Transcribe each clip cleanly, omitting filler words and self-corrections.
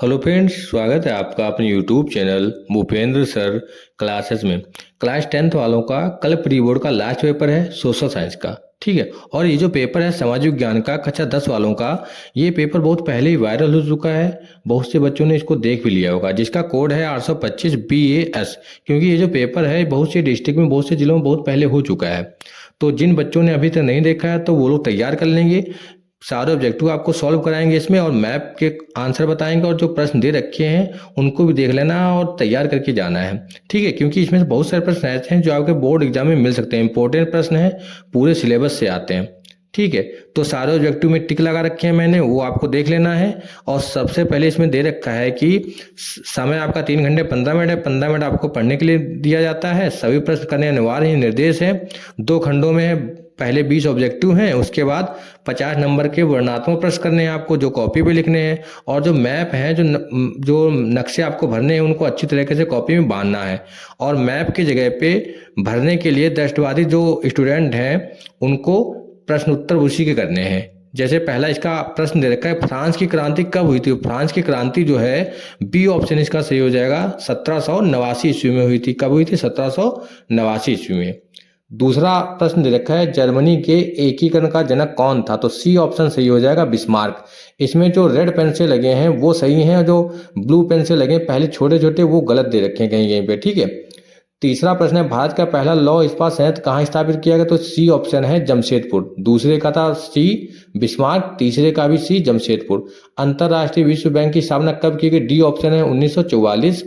Hello friends, स्वागत है आपका अपने YouTube channel Bhupendra sir classes में। क्लास 10th वालों का कल प्री बोर्ड का लास्ट पेपर है सोशल साइंस का। ठीक है। और ये जो पेपर है सामाजिक विज्ञान का कक्षा 10 वालों का, ये पेपर बहुत पहले ही वायरल हो चुका है। बहुत से बच्चों ने इसको देख भी लिया होगा, जिसका कोड है 825 BAS। क्योंकि ये जो पेपर है बहुत से डिस्ट्रिक्ट में, बहुत से जिलों में बहुत पहले हो चुका है। तो जिन बच्चों ने अभी तक नहीं देखा है तो वो लोग तैयार कर लेंगे। सारे ऑब्जेक्टिव आपको सॉल्व कराएंगे इसमें, और मैप के आंसर बताएंगे, और जो प्रश्न दे रखे हैं उनको भी देख लेना और तैयार करके जाना है। ठीक है। क्योंकि इसमें से बहुत सारे प्रश्न ऐसे हैं जो आपके बोर्ड एग्जाम में मिल सकते हैं, इंपॉर्टेंट प्रश्न है, पूरे सिलेबस से आते हैं। ठीक है। तो सारे ऑब्जेक्टिव में टिक लगा रखे हैं मैंने, वो आपको देख लेना है। और सबसे पहले इसमें दे रखा है कि समय आपका 3 घंटे 15 मिनट है। 15 मिनट आपको पढ़ने के लिए दिया जाता है। सभी प्रश्न करने अनिवार्य हैं, निर्देश है। 2 खंडों में है। पहले 20 ऑब्जेक्टिव हैं, उसके बाद 50 नंबर के वर्णनात्मक प्रश्न करने हैं आपको, जो कॉपी पे लिखने हैं। और जो मैप हैं, जो नक्शे आपको भरने हैं, उनको अच्छी तरीके से कॉपी में बांधना है। और मैप की जगह पे भरने के लिए दृष्टिबाधित जो स्टूडेंट हैं उनको प्रश्न उत्तर उसी के करने हैं। जैसे पहला इसका प्रश्न दे रखा है, फ्रांस की क्रांति कब हुई थी। फ्रांस की क्रांति जो है, बी ऑप्शन इसका सही हो जाएगा, 1789 ईस्वी में हुई थी। कब हुई थी? 1789 ईस्वी में। दूसरा प्रश्न दे रखा है, जर्मनी के एकीकरण का जनक कौन था। तो सी ऑप्शन सही हो जाएगा, बिस्मार्क। इसमें जो रेड पेन से लगे हैं वो सही हैं, जो ब्लू पेन से लगे पहले छोटे छोटे वो गलत दे रखे हैं कहीं कहीं पे। ठीक है। तीसरा प्रश्न है, भारत का पहला लौह इस्पात संयंत्र कहाँ स्थापित किया गया। तो सी ऑप्शन है, जमशेदपुर। दूसरे का था सी, बिस्मार्क। तीसरे का भी सी, जमशेदपुर। अंतरराष्ट्रीय विश्व बैंक की स्थापना कब की गई। डी ऑप्शन है, 1944।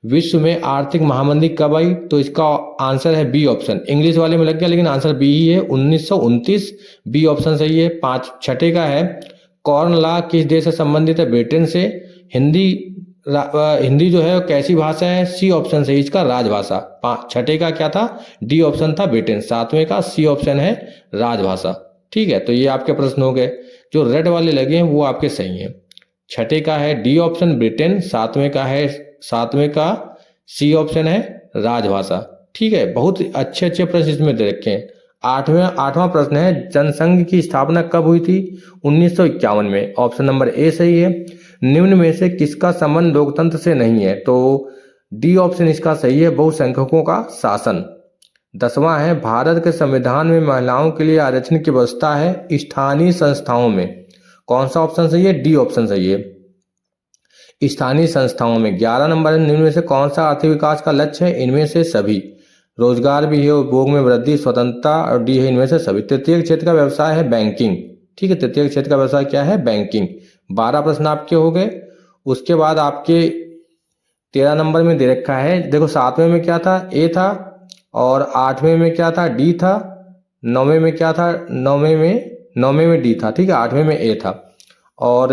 विश्व में आर्थिक महामंदी कब आई। तो इसका आंसर है बी ऑप्शन। इंग्लिश वाले में लग गया लेकिन आंसर बी ही है, 1929। बी ऑप्शन सही है। छठे का है, कॉर्न लॉ किस देश से संबंधित है। ब्रिटेन से। हिंदी हिंदी जो है कैसी भाषा है। सी ऑप्शन सही इसका, राजभाषा। छठे का क्या था? डी ऑप्शन था, ब्रिटेन। सातवें का सी ऑप्शन है, राजभाषा। ठीक है। तो ये आपके प्रश्न हो गए। जो रेड वाले लगे हैं वो आपके सही हैं। छठे का है डी ऑप्शन, ब्रिटेन। सातवें का सी ऑप्शन है, राजभाषा। ठीक है। बहुत अच्छे अच्छे प्रश्न इसमें दे रखे हैं। आठवां प्रश्न है, जनसंघ की स्थापना कब हुई थी। 1951 में। ऑप्शन नंबर ए सही है। निम्न में से किसका संबंध लोकतंत्र से नहीं है। तो डी ऑप्शन इसका सही है, बहुसंख्यकों का शासन। 10वां है, भारत के संविधान में महिलाओं के लिए आरक्षण की व्यवस्था है स्थानीय संस्थाओं में। कौन सा ऑप्शन सही है? डी ऑप्शन सही है, स्थानीय संस्थाओं में। 11 नंबर है, निम्न में से कौन सा आर्थिक विकास का लक्ष्य है। इनमें से सभी। रोजगार भी है, उपभोग में वृद्धि, स्वतंत्रता, और डी है इनमें से सभी। तृतीय क्षेत्र का व्यवसाय है बैंकिंग। ठीक है। तृतीय क्षेत्र का व्यवसाय क्या है? बैंकिंग। 12 प्रश्न आपके हो गए। उसके बाद आपके 13 नंबर में दे रखा है, देखो 7वें में क्या था? ए था। और 8वें में क्या था? डी था। 9वें में क्या था? 9वें में डी था। ठीक है। 8वें में ए था। और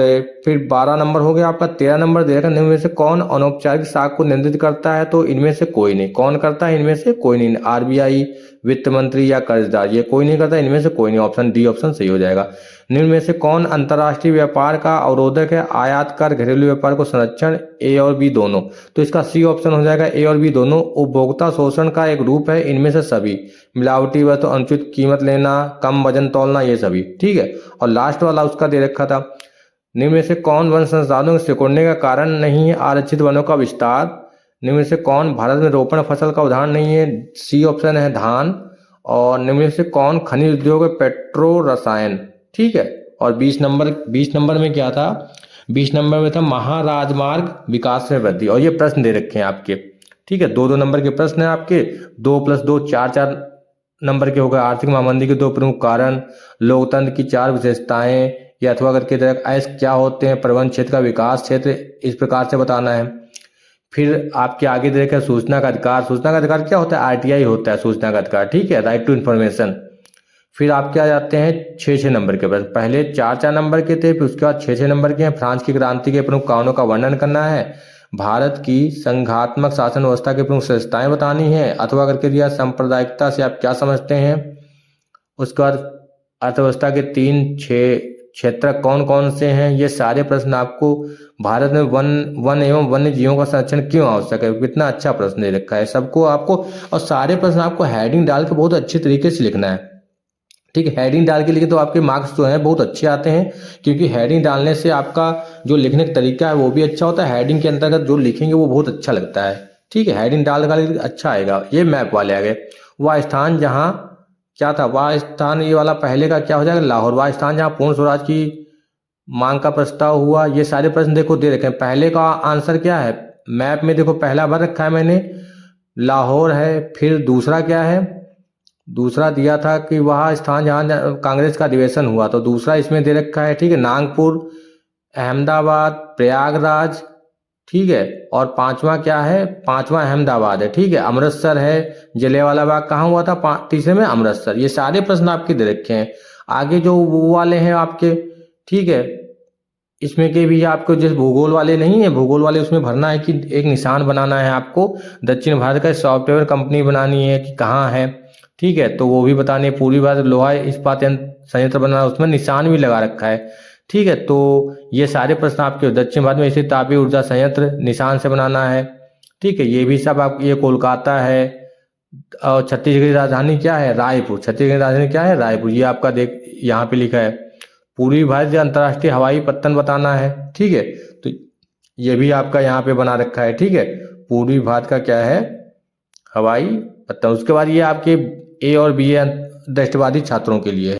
फिर 12 नंबर हो गया आपका। 13 नंबर दे रखा, निम्न में से कौन अनौपचारिक साख को नियंत्रित करता है। तो इनमें से कोई नहीं। कौन करता है? इनमें से कोई नहीं। आरबीआई, वित्त मंत्री या कर्जदार, ये कोई नहीं करता। इनमें से कोई नहीं। ऑप्शन डी ऑप्शन सही हो जाएगा। निम्न में से कौन अंतर्राष्ट्रीय व्यापार का अवरोधक है। आयात कर, घरेलू व्यापार को संरक्षण, ए और बी दोनों। तो इसका सी ऑप्शन हो जाएगा, ए और बी दोनों। उपभोक्ता शोषण का एक रूप है। इनमें से सभी। मिलावटी वस्तु, अनुचित कीमत लेना, कम वजन तौलना, ये सभी। ठीक है। और लास्ट वाला उसका दे रखा था, निम्न में से कौन वन संसाधनों को सिकुड़ने का कारण नहीं है। आरक्षित वनों का विस्तार। निम्न में से कौन भारत में रोपण फसल का उदाहरण नहीं है। सी ऑप्शन है, धान। और निम्न में से कौन खनिज उद्योग है। पेट्रो रसायन। ठीक है। और 20 नंबर में क्या था? 20 नंबर में था महाराजमार्ग विकास में वृद्धि। और ये प्रश्न दे रखे हैं आपके। ठीक है। 2-2 नंबर के प्रश्न है आपके। 2 + 2 4-4 नंबर के हो गए। आर्थिक महामंदी के 2 प्रमुख कारण, लोकतंत्र की 4 विशेषताएं, या अथवा करके ऐस क्या होते हैं, प्रबंध क्षेत्र का विकास क्षेत्र, इस प्रकार से बताना है। फिर आपके आगे दे रखा सूचना का अधिकार। सूचना का अधिकार क्या होता है? आरटीआई होता है सूचना का अधिकार। ठीक है। Right to information. फिर आपके आ जाते हैं 6-6 नंबर के प्रश्न। पहले 4-4 नंबर के थे, फिर उसके बाद 6-6 नंबर के हैं। फ्रांस की क्रांति के प्रमुख कारणों का वर्णन करना है। भारत की संघात्मक शासन व्यवस्था की प्रमुख विशेषताएं बतानी है। अथवा करके दिया, सांप्रदायिकता से आप क्या समझते हैं। उसके बाद अर्थव्यवस्था के 3-6 क्षेत्र कौन कौन से हैं। ये सारे प्रश्न आपको, भारत में वन एवं वन्य जीवों का संरक्षण क्यों आवश्यक है। कितना अच्छा प्रश्न दे रखा है सबको आपको। और सारे प्रश्न आपको हेडिंग डाल के बहुत अच्छे तरीके से लिखना है। ठीक है। हेडिंग डाल के लिखे तो आपके मार्क्स जो हैं बहुत अच्छे आते हैं, क्योंकि हेडिंग डालने से आपका जो लिखने का तरीका है वो भी अच्छा होता है। हेडिंग के अंतर्गत जो लिखेंगे वो बहुत अच्छा लगता है। ठीक है, हेडिंग डाल कर अच्छा आएगा। ये मैप वाले आ गए। वह स्थान जहाँ क्या था, वह स्थान, ये वाला पहले का क्या हो जाएगा, लाहौर। वह स्थान जहाँ पूर्ण स्वराज की मांग का प्रस्ताव हुआ। ये सारे प्रश्न देखो दे रखे हैं। पहले का आंसर क्या है मैप में, देखो पहला भर रखा है मैंने, लाहौर है। फिर दूसरा क्या है, दूसरा दिया था कि वह स्थान जहाँ कांग्रेस का अधिवेशन हुआ, तो दूसरा इसमें दे रखा है। ठीक है, नागपुर, अहमदाबाद, प्रयागराज। ठीक है, और पांचवा क्या है, पांचवा अहमदाबाद है। ठीक है, अमृतसर है, जलियांवाला बाग कहाँ हुआ था, तीसरे में अमृतसर। ये सारे प्रश्न आपके दे रखे हैं। आगे जो वो वाले हैं आपके, ठीक है, इसमें के भी आपको जैसे भूगोल वाले नहीं है, भूगोल वाले उसमें भरना है कि एक निशान बनाना है आपको, दक्षिण भारत का सॉफ्टवेयर कंपनी बनानी है कि कहाँ है। ठीक है, तो वो भी बताने है। पूरी बात लोहा इस्पात संयंत्र बनाना, उसमें निशान भी लगा रखा है। ठीक है, तो ये सारे प्रश्न आपके दक्षिण भारत में स्थित तापीय ऊर्जा संयंत्र निशान से बनाना है। ठीक है, ये भी सब आप, ये कोलकाता है। और छत्तीसगढ़ की राजधानी क्या है, रायपुर। छत्तीसगढ़ की राजधानी क्या है, रायपुर। ये आपका देख यहाँ पे लिखा है। पूर्वी भारत का अंतर्राष्ट्रीय हवाई पत्तन बताना है। ठीक है, तो ये भी आपका यहाँ पे बना रखा है। ठीक है, पूर्वी भारत का क्या है, हवाई पत्तन। उसके बाद ये आपके ए और बी ए दृष्टिवादी छात्रों के लिए है।